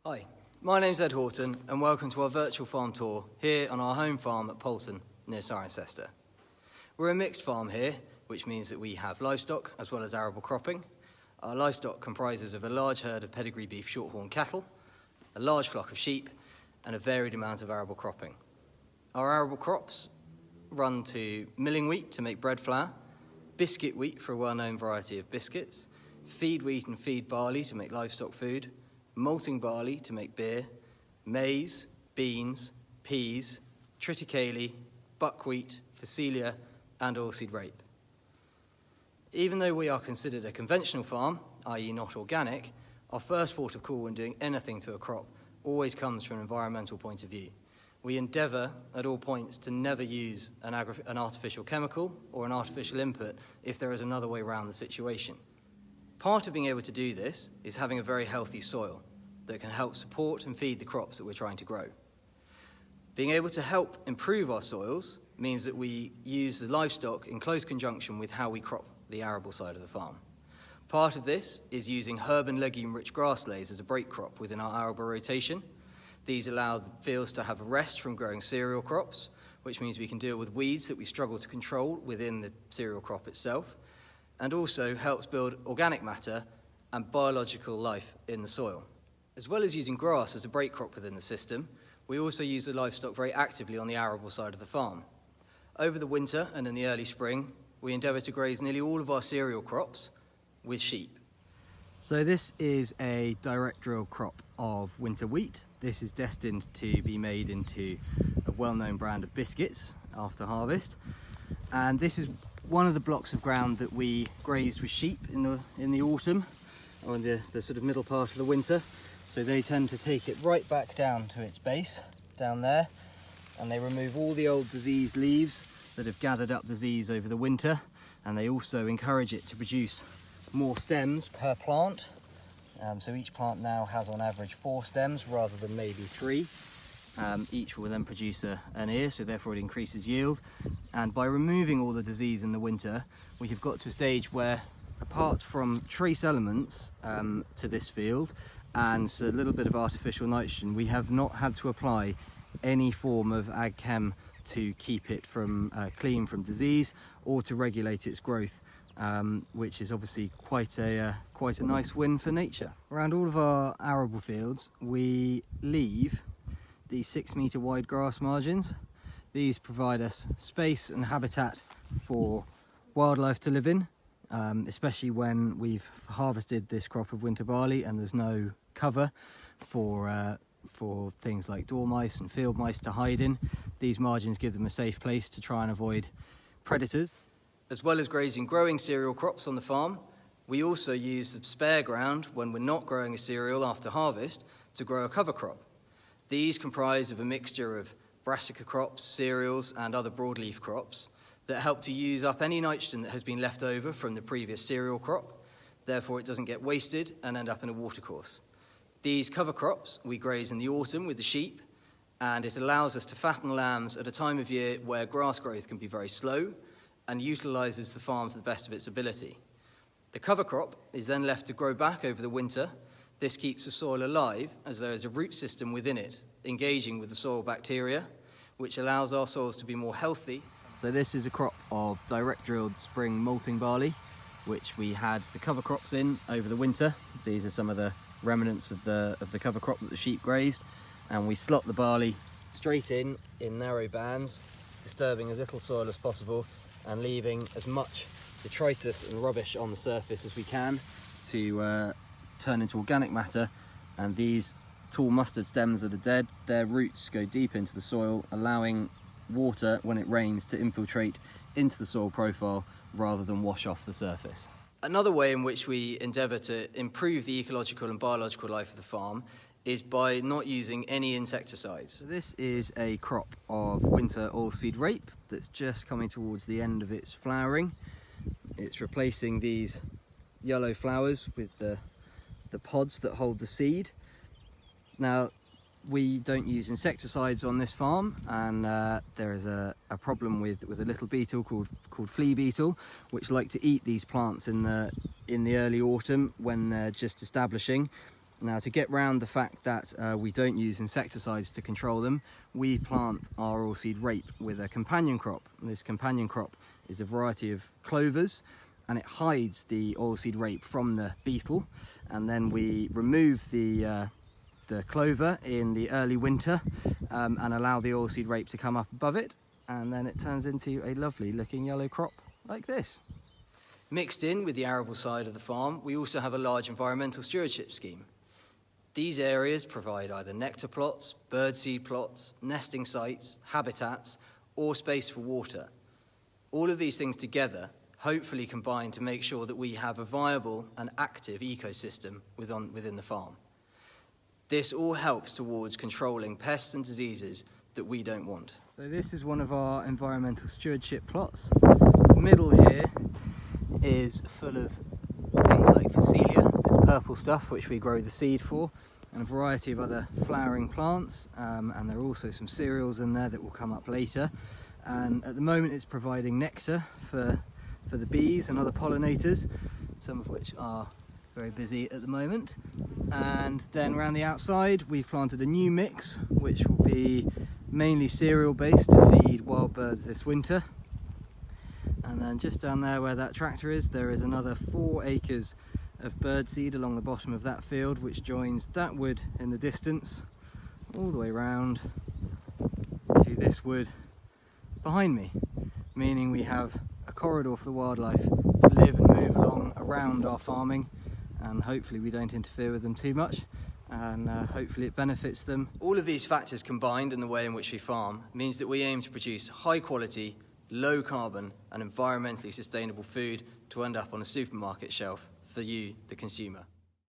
Hi, my name's Ed Horton and welcome to our virtual farm tour here on our home farm at Poulton near Cirencester. We're a mixed farm here, which means that we have livestock as well as arable cropping. Our livestock comprises of a large herd of pedigree beef shorthorn cattle, a large flock of sheep and a varied amount of arable cropping. Our arable crops run to milling wheat to make bread flour, biscuit wheat for a well-known variety of biscuits, feed wheat and feed barley to make livestock food, malting barley to make beer, maize, beans, peas, triticale, buckwheat, phacelia, and oilseed rape. Even though we are considered a conventional farm, i.e. not organic, our first port of call when doing anything to a crop always comes from an environmental point of view. We endeavour at all points to never use an artificial chemical or an artificial input if there is another way around the situation. Part of being able to do this is having a very healthy soil that can help support and feed the crops that we're trying to grow. Being able to help improve our soils means that we use the livestock in close conjunction with how we crop the arable side of the farm. Part of this is using herb and legume-rich grasslays as a break crop within our arable rotation. These allow the fields to have a rest from growing cereal crops, which means we can deal with weeds that we struggle to control within the cereal crop itself, and also helps build organic matter and biological life in the soil. As well as using grass as a break crop within the system, we also use the livestock very actively on the arable side of the farm. Over the winter and in the early spring, we endeavour to graze nearly all of our cereal crops with sheep. So this is a direct drill crop of winter wheat. This is destined to be made into a well-known brand of biscuits after harvest. And this is one of the blocks of ground that we grazed with sheep in the autumn, or in the sort of middle part of the winter. So they tend to take it right back down to its base, down there, and they remove all the old diseased leaves that have gathered up disease over the winter, and they also encourage it to produce more stems per plant. So each plant now has on average 4 stems rather than maybe 3. Each will then produce an ear, so therefore it increases yield. And by removing all the disease in the winter, we have got to a stage where, apart from trace elements to this field and a little bit of artificial nitrogen, we have not had to apply any form of ag chem to keep it from clean from disease or to regulate its growth, which is obviously quite a nice win for nature. Around all of our arable fields we leave these 6-metre wide grass margins. These provide us space and habitat for wildlife to live in, especially when we've harvested this crop of winter barley and there's no cover for things like dormice and field mice to hide in. These margins give them a safe place to try and avoid predators. As well as grazing growing cereal crops on the farm, we also use the spare ground when we're not growing a cereal after harvest to grow a cover crop. These comprise of a mixture of brassica crops, cereals and other broadleaf crops that help to use up any nitrogen that has been left over from the previous cereal crop. Therefore it doesn't get wasted and end up in a watercourse. These cover crops we graze in the autumn with the sheep, and it allows us to fatten lambs at a time of year where grass growth can be very slow and utilises the farm to the best of its ability. The cover crop is then left to grow back over the winter. This keeps the soil alive as there is a root system within it engaging with the soil bacteria, which allows our soils to be more healthy. So this is a crop of direct drilled spring malting barley, which we had the cover crops in over the winter. These are some of the remnants of the cover crop that the sheep grazed, and we slot the barley straight in narrow bands, disturbing as little soil as possible and leaving as much detritus and rubbish on the surface as we can to turn into organic matter. And these tall mustard stems that are dead, their roots go deep into the soil, allowing water when it rains to infiltrate into the soil profile rather than wash off the surface. Another way in which we endeavour to improve the ecological and biological life of the farm is by not using any insecticides. So this is a crop of winter oilseed rape that's just coming towards the end of its flowering. It's replacing these yellow flowers with the pods that hold the seed. Now, we don't use insecticides on this farm, and there is a problem with a little beetle called flea beetle, which like to eat these plants in the early autumn when they're just establishing. Now, to get round the fact that we don't use insecticides to control them, we plant our oilseed rape with a companion crop. This companion crop is a variety of clovers, and it hides the oilseed rape from the beetle, and then we remove the clover in the early winter and allow the oilseed rape to come up above it, and then it turns into a lovely looking yellow crop like this. Mixed in with the arable side of the farm, we also have a large environmental stewardship scheme. These areas provide either nectar plots, birdseed plots, nesting sites, habitats, or space for water. All of these things together hopefully combine to make sure that we have a viable and active ecosystem within the farm. This all helps towards controlling pests and diseases that we don't want. So this is one of our environmental stewardship plots. The middle here is full of things like phacelia, it's purple stuff which we grow the seed for, and a variety of other flowering plants, and there are also some cereals in there that will come up later. And at the moment it's providing nectar for the bees and other pollinators, some of which are very busy at the moment. And then around the outside we've planted a new mix which will be mainly cereal based to feed wild birds this winter. And then just down there where that tractor is, there is another 4 acres of birdseed along the bottom of that field, which joins that wood in the distance all the way round to this wood behind me, meaning we have a corridor for the wildlife to live and move along around our farming, and hopefully we don't interfere with them too much, and hopefully it benefits them. All of these factors combined in the way in which we farm means that we aim to produce high quality, low carbon and environmentally sustainable food to end up on a supermarket shelf for you, the consumer.